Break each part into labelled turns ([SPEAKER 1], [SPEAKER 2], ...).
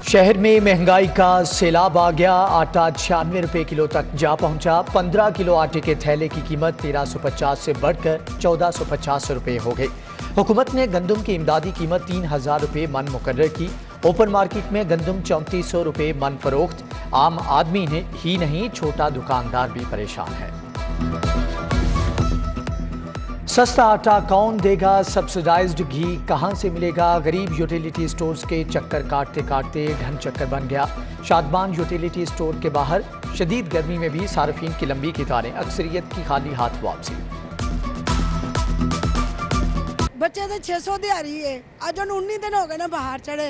[SPEAKER 1] शहर में महंगाई का सैलाब आ गया। आटा 96 रुपये किलो तक जा पहुंचा। 15 किलो आटे के थैले की कीमत 1350 से बढ़कर 1450 रुपये हो गई। हुकूमत ने गंदम की इमदादी कीमत 3000 रुपये मन मुकर्रर की। ओपन मार्केट में गंदम 3400 रुपये मन फरोख्त। आम आदमी ने ही नहीं, छोटा दुकानदार भी परेशान है। सस्ता आटा कौन देगा? सब्सिडाइज्ड घी कहां से मिलेगा? गरीब यूटिलिटी स्टोर्स के चक्कर काटते काटते ढन चक्कर बन गया। शादमान यूटिलिटी स्टोर के बाहर शदीद गर्मी में भी सार्फिन की लंबी कतारें, अक्सरियत की खाली हाथ वापसी।
[SPEAKER 2] बच्चे तो 600 दिहाड़ी है, अज 19 दिन हो गए ना बाहर चढ़े।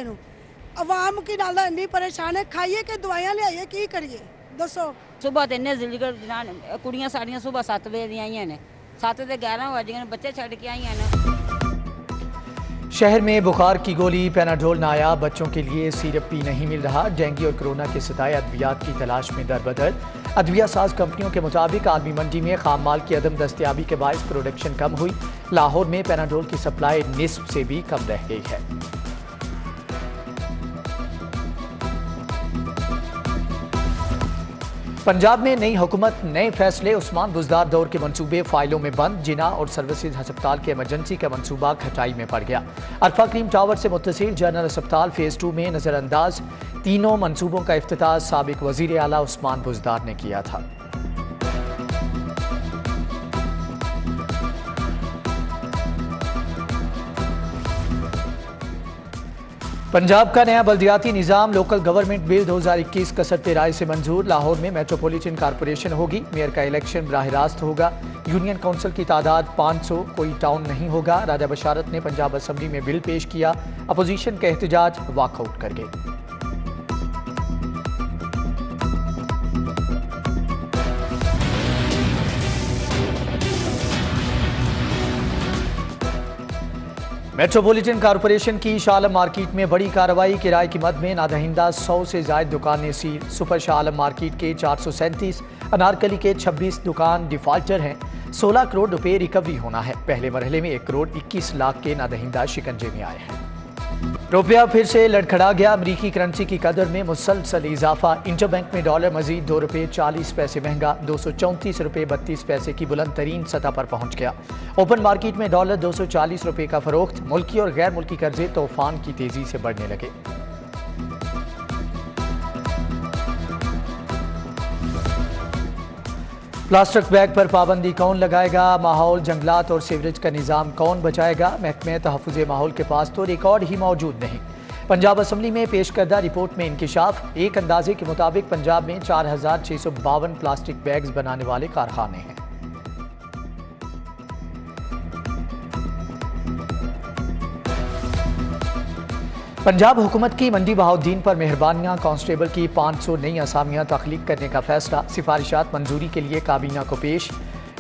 [SPEAKER 2] अवाम की नाल इन्नी परेशान है, खाइए कि दवाइयां लियाइए, की करिए दसो।
[SPEAKER 3] सुबह तो इन्ने जिली कुड़ियां साड़ियां सुबह 7 बजे दी आईयां ने, 7 से 11 बज गए, बच्चे छड़ के आई हैं ना।
[SPEAKER 1] शहर में बुखार की गोली पैनाडोल नायाब, बच्चों के लिए सिरप भी नहीं मिल रहा। डेंगू और कोरोना के सताए अद्वियात की तलाश में दरबदर। अद्विया साज कंपनियों के मुताबिक आलमी मंडी में खाम माल की अदम दस्तियाबी के बायस प्रोडक्शन कम हुई। लाहौर में पैनाडोल की सप्लाई निस्फ से भी कम रह गई है। पंजाब में नई हुकूमत, नए फैसले। उस्मान बुजदार दौर के मंसूबे फाइलों में बंद। जिना और सर्विसेज अस्पताल के इमरजेंसी का मंसूबा खटाई में पड़ गया। अरफा क्रीम टावर से मुत्तसिल जनरल अस्पताल फेज 2 में नजरअंदाज। तीनों मंसूबों का इफ्तिताह साबिक वजीर आला उस्मान बुजदार ने किया था। पंजाब का नया बल्दियाती निज़ाम लोकल गवर्नमेंट बिल 2021 कसरत राय से मंजूर। लाहौर में मेट्रोपॉलिटन कारपोरेशन होगी। मेयर का इलेक्शन बराह रास्त होगा। यूनियन काउंसिल की तादाद 500, कोई टाउन नहीं होगा। राजा बशारत ने पंजाब असम्बली में बिल पेश किया। अपोजिशन का एहतजाज वॉकआउट कर गए। मेट्रोपॉलिटन कारपोरेशन की शाह आलम मार्केट में बड़ी कार्रवाई। किराए की मद में नादहिंदा 100 से ज्यादा दुकानें seal. Super Shah Alam market के 437, अनारकली के 26 दुकान डिफॉल्टर हैं। 16 करोड़ रुपए रिकवरी होना है। पहले मरहले में 1 करोड़ 21 लाख के नादहिंदा शिकंजे में आए हैं। रुपया फिर से लड़खड़ा गया। अमरीकी करेंसी की कदर में मुसलसल इजाफा। इंटरबैंक में डॉलर मजीद 2 रुपये 40 पैसे महंगा, 234 रुपये 32 पैसे की बुलंद तरीन सतह पर पहुंच गया। ओपन मार्केट में डॉलर 240 रुपये का फरोख्त। मुल्की और गैर मुल्की कर्जे तूफान की तेजी से बढ़ने लगे। प्लास्टिक बैग पर पाबंदी कौन लगाएगा? माहौल, जंगलात और सीवरेज का निज़ाम कौन बचाएगा? महकमे तहफ़्फ़ुज़ माहौल के पास तो रिकॉर्ड ही मौजूद नहीं। पंजाब असम्बली में पेश करदा रिपोर्ट में इंकिशाफ। एक अंदाजे के मुताबिक पंजाब में 4652 प्लास्टिक बैग्स बनाने वाले कारखाने हैं। पंजाब हुकूमत की मंडी बहाउद्दीन पर मेहरबानियां। कांस्टेबल की 500 नई असामियां तख्लीक करने का फैसला। सिफारिशात मंजूरी के लिए काबीना को पेश।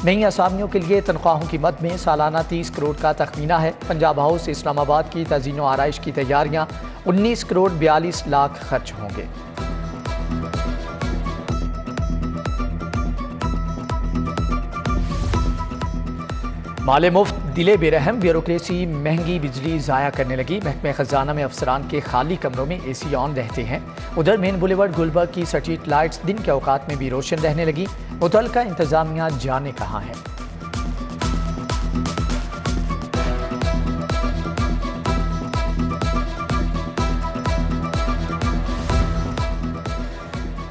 [SPEAKER 1] नई असामियों के लिए तनख्वाहों की मद में सालाना 30 करोड़ का तखमीना है। पंजाब हाउस इस्लामाबाद की तज़ीन व आराइश की तैयारियां। 19 करोड़ 42 लाख खर्च होंगे। माले मुफ्त, दिले बेरहम, ब्यूरोक्रेसी, महंगी बिजली ज़ाया करने लगी। महकमे खजाना में अफसरान के खाली कमरों में AC ऑन रहते हैं। उधर मेन बुलेवर्ड गुलबर्ग की स्ट्रीट लाइट्स दिन के औकात में भी रोशन रहने लगी। मुतल्लिका इंतजामिया जाने कहाँ है।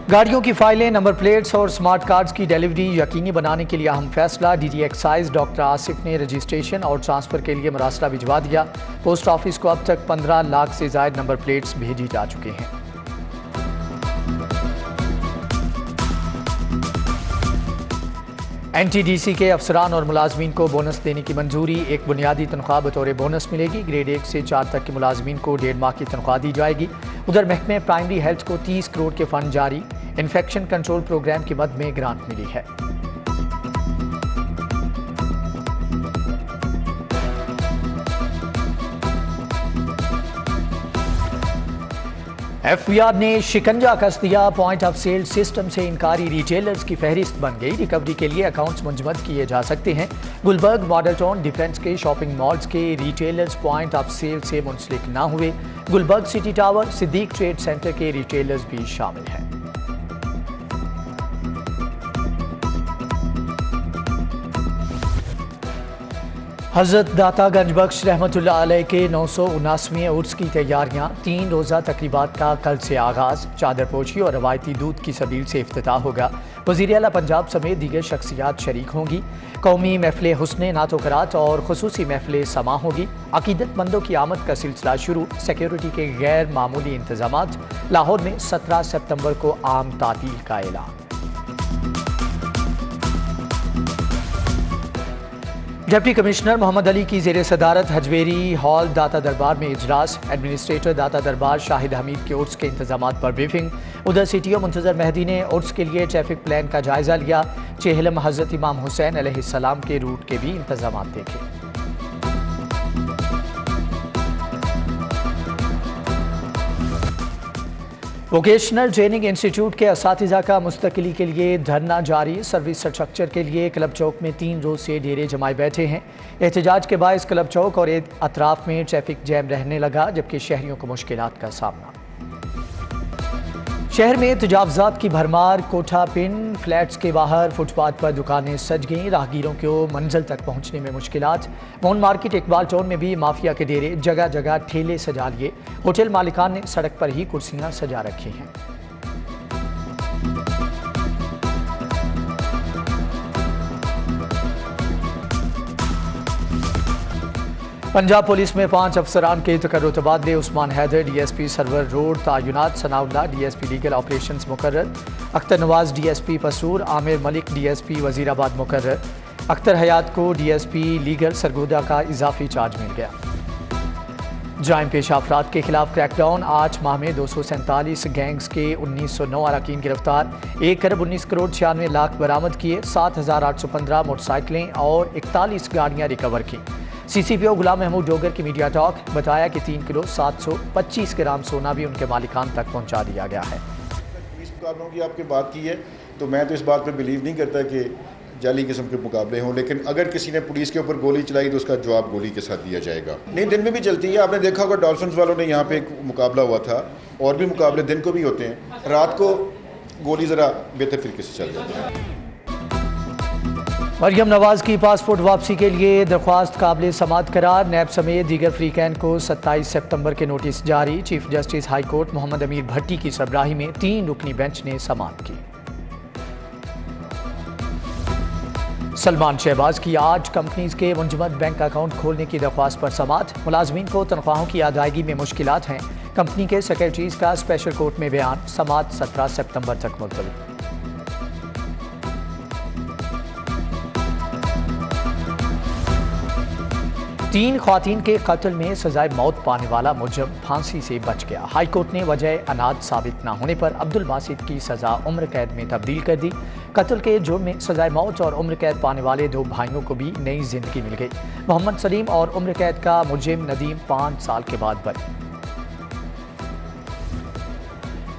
[SPEAKER 1] गाड़ियों की फाइलें, नंबर प्लेट्स और स्मार्ट कार्ड्स की डिलीवरी यकीनी बनाने के लिए अहम फैसला। DG एक्साइज डॉक्टर आसिफ ने रजिस्ट्रेशन और ट्रांसफ़र के लिए मरासला भिजवा दिया। पोस्ट ऑफिस को अब तक 15 लाख से ज़ायद नंबर प्लेट्स भेजी जा चुके हैं। NTDC के अफसरान और मुलाजमीन को बोनस देने की मंजूरी। एक बुनियादी तनख्वाह बतौर बोनस मिलेगी। ग्रेड 1 से 4 तक के मुलाजमीन को 1.5 माह की तनख्वाह दी जाएगी। उधर महकमे प्राइमरी हेल्थ को 30 करोड़ के फंड जारी। इन्फेक्शन कंट्रोल प्रोग्राम की मद में ग्रांट मिली है। एफबीआर ने शिकंजा कस दिया। पॉइंट ऑफ सेल सिस्टम से इनकारी रिटेलर्स की फहरिस्त बन गई। रिकवरी के लिए अकाउंट्स मुंजमद किए जा सकते हैं। गुलबर्ग, मॉडल टाउन, डिफेंस के शॉपिंग मॉल्स के रिटेलर्स पॉइंट ऑफ सेल से मुंसलिक न हुए। Gulberg city tower, Siddique trade centre के रिटेलर्स भी शामिल हैं। हज़रत दाता गंजबख्श रहमतुल्लाह अलैह के 979वें उर्स की तैयारियां। 3 रोज़ा तकरीबात का कल से आगाज़। चादरपोशी और रवायती दूध की सबील से इफ्तिताह होगा। वज़ीर आला पंजाब समेत दीगर शख्सियात शरीक होंगी। कौमी महफिल हुस्ने नातोकरात और खुसूसी महफिल समा होगी। अकीदतमंदों की आमद का सिलसिला शुरू। सिक्योरिटी के गैर मामूली इंतजामात। लाहौर में 17 सितंबर को आम तातील का ऐलान। डिप्टी कमिश्नर मोहम्मद अली की ज़ेर सदारत हजवेरी हॉल दाता दरबार में इजलास। एडमिनिस्ट्रेटर दाता दरबार शाहिद हमीद के उर्स के इंतजामात पर ब्रीफिंग। उधर CTO मुंतजर मेहदी ने उर्स के लिए ट्रैफिक प्लान का जायजा लिया। चेहलम हज़रत इमाम हुसैन अलैहिस्सलाम के रूट के भी इंतजामात देखे। वोकेशनल ट्रेनिंग इंस्टीट्यूट के असातिज़ा का मुस्तकिली के लिए धरना जारी। सर्विस स्ट्रक्चर के लिए क्लब चौक में 3 रोज़ से डेरे जमाए बैठे हैं। एहतजाज के बायस क्लब चौक और अतराफ में ट्रैफिक जैम रहने लगा, जबकि शहरियों को मुश्किलात का सामना। शहर में तजावज़ात की भरमार। कोठा पिन फ्लैट्स के बाहर फुटपाथ पर दुकानें सज गईं। राहगीरों को मंजिल तक पहुंचने में मुश्किलात। मोहन मार्केट, इकबाल टाउन में भी माफिया के डेरे। जगह जगह ठेले सजा लिए। होटल मालिकान ने सड़क पर ही कुर्सियां सजा रखी हैं। पंजाब पुलिस में 5 अफसरान के तकर्रुर तबादले। उस्मान हैदर DSP सरवर रोड तायुनात। सनाउल्लाह DSP लीगल ऑपरेशंस मुकर्रर। अख्तर नवाज DSP पसूर। आमिर मलिक DSP वजीराबाद मुकर्रर। अख्तर हयात को DSP लीगल सरगोदा का इजाफी चार्ज मिल गया। जायम पेशा अफराद के खिलाफ क्रैकडाउन। 8 माह में 247 गैंग्स के 1909 अरकान गिरफ्तार। 1 अरब 19 करोड़ 96 लाख बरामद किए। 7,815 मोटरसाइकिलें और 41 गाड़ियाँ रिकवर की। CCPO गुलाम महमूद डोगर की मीडिया टॉक। बताया कि 3 किलो 725 ग्राम सोना भी उनके मालिकान तक पहुंचा दिया गया है।
[SPEAKER 4] पुलिस मुकाबलों की आपने बात की है, तो मैं तो इस बात पर बिलीव नहीं करता कि जाली किस्म के मुकाबले हों, लेकिन अगर किसी ने पुलिस के ऊपर गोली चलाई तो उसका जवाब गोली के साथ दिया जाएगा। नहीं, दिन में भी चलती है। आपने देखा होगा डॉल्फिन्स वालों ने यहाँ पे एक मुकाबला हुआ था, और भी मुकाबले दिन को भी होते हैं। रात को गोली ज़रा बेहतर तरीके से चल जाती है।
[SPEAKER 1] मरियम नवाज की पासपोर्ट वापसी के लिए दरख्वास्त काबिल समाअत करार। नैब समेत दीगर फ्रीकैन को 27 सितंबर के नोटिस जारी। Chief justice high court Mohammad Amir Bhatti की सरबराही में 3 रुकनी बेंच ने समाअत की। सलमान शहबाज की 8 कंपनीज के मुंजमद बैंक अकाउंट खोलने की दरख्वास्त पर समाअत। मुलाजमीन को तनख्वाहों की अदायगी में मुश्किलात हैं। कंपनी के सेक्रेटरीज का स्पेशल कोर्ट में बयान। समाअत 17 सितंबर तक मुलतवी। 3 ख्वातीन के कत्ल में सजाए मौत पाने वाला मुजरिम फांसी से बच गया। हाई कोर्ट ने वजह अनाज साबित न होने पर अब्दुल बासित की सजा उम्र कैद में तब्दील कर दी। कत्ल के जुर्म में सजाए मौत और उम्र कैद पाने वाले 2 भाइयों को भी नई जिंदगी मिल गई। मोहम्मद सलीम और उम्र कैद का मुजरिम नदीम 5 साल के बाद बरी।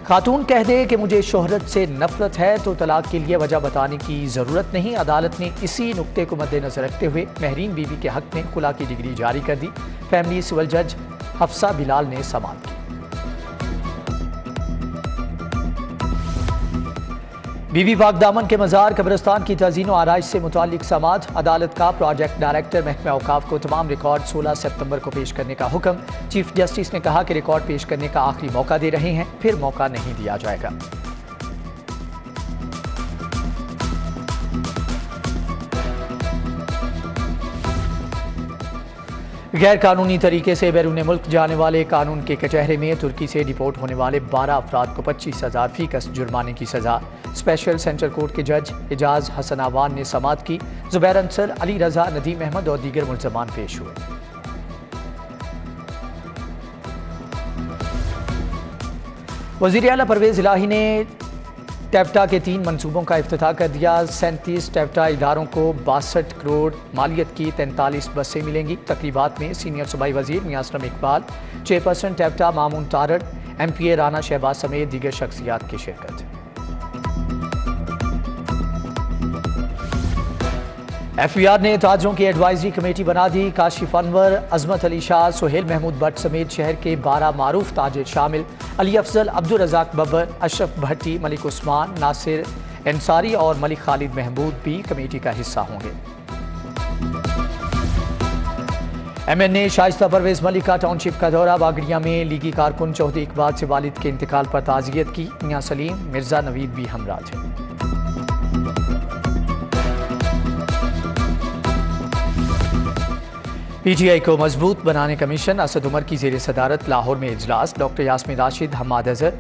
[SPEAKER 1] खातून कह दे कि मुझे शोहरत से नफरत है तो तलाक के लिए वजह बताने की ज़रूरत नहीं। अदालत ने इसी नुक्ते को मद्देनजर रखते हुए महरीन बीवी के हक में खुला की डिग्री जारी कर दी। फैमिली सिविल जज हफ्सा बिलाल ने समाअत की। बीबी पाकदामन के मज़ार कब्रिस्तान की तज़ीन व आराइश से मुतालिक समाअत। अदालत का प्रोजेक्ट डायरेक्टर महकमा औकाफ को तमाम रिकॉर्ड 16 सितंबर को पेश करने का हुक्म। चीफ जस्टिस ने कहा कि रिकॉर्ड पेश करने का आखिरी मौका दे रहे हैं, फिर मौका नहीं दिया जाएगा। गैर कानूनी तरीके से बैरून मुल्क जाने वाले कानून के कचहरे में तुर्की से डिपोर्ट होने वाले 12 अफराद को 25,000 फीकस जुर्माने की सजा। स्पेशल सेंट्रल कोर्ट के जज एजाज हसन आवान ने समाअत की। जुबैर अंसर, अली रजा, नदीम अहमद और दीगर मुल्ज़मान पेश हुए। वज़ीर आला परवेज़ इलाही ने टेप्टा के 3 मनसूबों का इफ्तिताह कर दिया। 37 टेप्टा इदारों को 62 करोड़ मालियत की 43 बसें मिलेंगी। तकरीबात में सीनियर सूबाई वज़ीर मियां असलम इकबाल, चेयरपर्सन टेप्टा मामून तारड़, MPA राना शहबाज समेत दीगर शख्सियात की शिरकत। FVR ने ताजरों की एडवाइजरी कमेटी बना दी। काशिफ अनवर, अजमत अली शाह, सुहेल महमूद भट्ट समेत शहर के 12 मारूफ ताजिर शामिल। अली अफजल, अब्दुल रज़ाक बब्बर, अशरफ भट्टी, मलिक उस्मान, नासिर अंसारी और मलिक खालिद महमूद भी कमेटी का हिस्सा होंगे। MNA शाइस्ता परवेज मलिक का टाउनशिप का दौरा। बागड़िया में लीगी कारकुन चौधरी इकबाल से वालिद के इंतकाल पर ताज़ियत की। मियां सलीम, मिर्जा नवीद भी हमरा थे। PTI को मजबूत बनाने का मिशन। असद उमर की ज़ेर सदारत लाहौर में इजलास। डॉक्टर यास्मीन राशिद, हम्माद अजहर,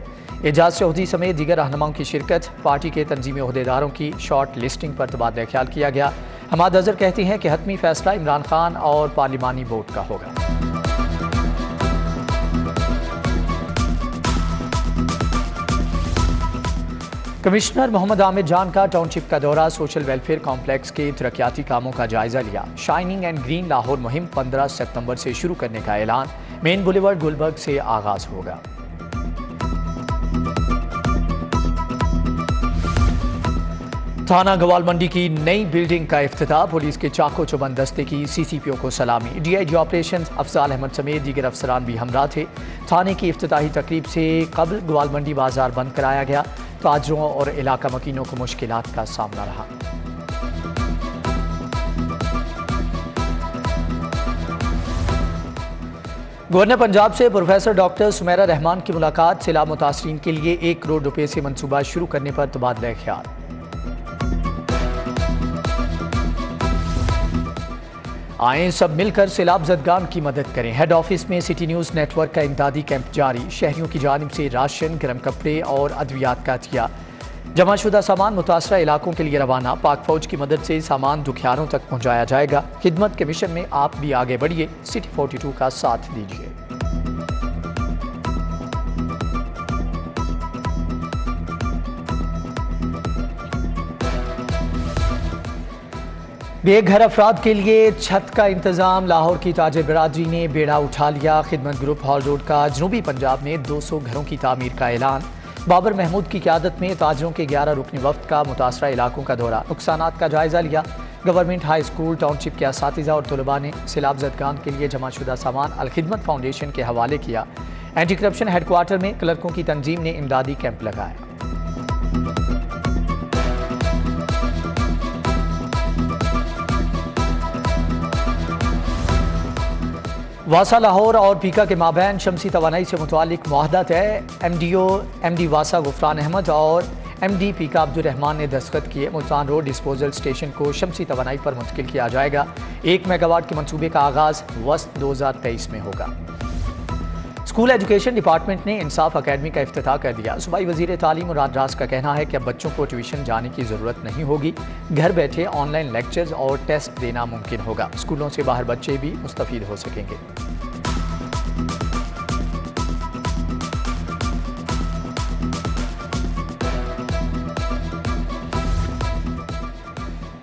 [SPEAKER 1] एजाज चौधरी समेत दीगर रहनुमाओं की शिरकत। पार्टी के तंजीमी ओहदेदारों की शॉर्ट लिस्टिंग पर तबादला ख्याल किया गया। हम्माद अजहर कहती हैं कि हतमी फैसला इमरान खान और पार्लिमानी बोर्ड का होगा। कमिश्नर मोहम्मद आमिर जान का टाउनशिप का दौरा। सोशल वेलफेयर कॉम्प्लेक्स के तरक्याती कामों का जायजा लिया। शाइनिंग एंड ग्रीन लाहौर मुहिम 15 सितंबर से शुरू करने का ऐलान। मेन बुलेवर्ड गुलबर्ग से आगाज होगा। थाना गवालमंडी की नई बिल्डिंग का इफ्तिताह। पुलिस के चाको चौबंद दस्ते की CCPO को सलामी। DIG ऑपरेशन अफजाल अहमद समेत दीगर अफसरान भी हमरा थे। थाने की इफ्तिताही तकरीब से कबल गवालमंडी बाजार बंद कराया गया। ताजरों और इलाका मकीनों को मुश्किलात का सामना रहा। गवर्नर पंजाब से प्रोफेसर डॉक्टर सुमेरा रहमान की मुलाकात। सैलाब मुतासरीन के लिए 1 करोड़ रुपए से मंसूबा शुरू करने पर तबादला ख्याल। आए सब मिलकर सैलाब ज़दगान की मदद करें। हेड ऑफिस में सिटी न्यूज़ नेटवर्क का इमदादी कैंप जारी। शहरियों की जानिब से राशन, गर्म कपड़े और अद्वियात का अतिया। जमाशुदा सामान मुतासरा इलाकों के लिए रवाना। पाक फौज की मदद से सामान दुखियारों तक पहुँचाया जाएगा। खिदमत के मिशन में आप भी आगे बढ़िए। सिटी 42 का साथ दीजिए। बेघर अफराद के लिए छत का इंतजाम। लाहौर की ताजिर बरादरी ने बेड़ा उठा लिया। खिदमत ग्रुप हॉल रोड का जनूबी पंजाब में 200 घरों की तामीर का ऐलान। बाबर महमूद की क़यादत में ताजिरों के 11 रुकनी वफ्द का मुतासरा इलाकों का दौरा। नुकसानात का जायजा लिया। गवर्नमेंट हाई स्कूल टाउनशिप के असातिज़ा और तलबा ने सैलाब ज़दगान के लिए जमाशुदा सामान अल-खिदमत फाउंडेशन के हवाले किया। एंटी करप्शन हेडक्वार्टर में क्लर्कों की तंजीम ने इमदादी कैंप लगाया। वासा लाहौर और पीका के माबैन शमसी तवानाई से मुतालिक मुआहदा तय। MD वासा गुफरान अहमद और MD पीका अब्दुल रहमान ने दस्तखत किए। मुल्तान रोड डिस्पोजल स्टेशन को शमसी तवानाई पर मुंतकिल किया जाएगा। 1 मेगावाट के मनसूबे का आगाज वस्त 2023 में होगा। स्कूल एजुकेशन डिपार्टमेंट ने इंसाफ अकेडमी का इफ्तिताह कर दिया। सूबाई वजीर तालीम मुराद राज का कहना है कि अब बच्चों को ट्यूशन जाने की ज़रूरत नहीं होगी। घर बैठे ऑनलाइन लेक्चर्स और टेस्ट देना मुमकिन होगा। स्कूलों से बाहर बच्चे भी मुस्तफीद हो सकेंगे।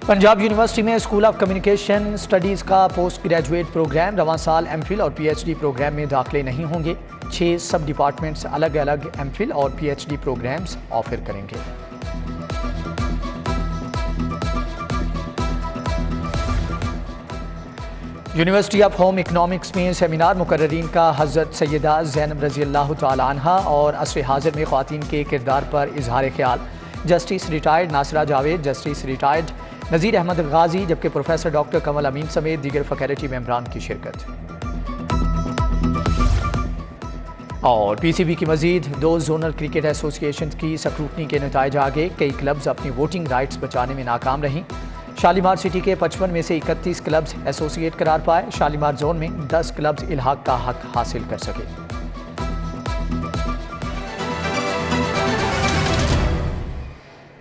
[SPEAKER 1] पंजाब यूनिवर्सिटी में स्कूल ऑफ कम्युनिकेशन स्टडीज़ का पोस्ट ग्रेजुएट प्रोग्राम। रवां साल MPhil और PhD प्रोग्राम में दाखिले नहीं होंगे। 6 सब डिपार्टमेंट्स अलग अलग MPhil और PhD प्रोग्राम्स ऑफर करेंगे। यूनिवर्सिटी ऑफ होम इकनॉमिक्स में सेमिनार। मुकर्ररीन का हज़रत सैयदा ज़ैनब रज़ी अल्लाह तआला अन्हा और असर हाज़िर में ख़वातीन के किरदार पर इजहार ख्याल। Justice retired Nasira Javed, justice retired Nazir Ahmad Ghazi, जबकि प्रोफेसर डॉक्टर कमल अमीन समेत दीगर फैकल्टी मेंबरान की शिरकत। और PCB की मजीद 2 जोनल क्रिकेट एसोसिएशन की स्क्रूटनी के नताइज आगे। कई क्लब्स अपनी वोटिंग राइट्स बचाने में नाकाम रहीं। शालीमार सिटी के 55 में से 31 क्लब्स एसोसिएट करार पाए। शालीमार जोन में 10 क्लब्स इल्हाक का हक हासिल कर सके।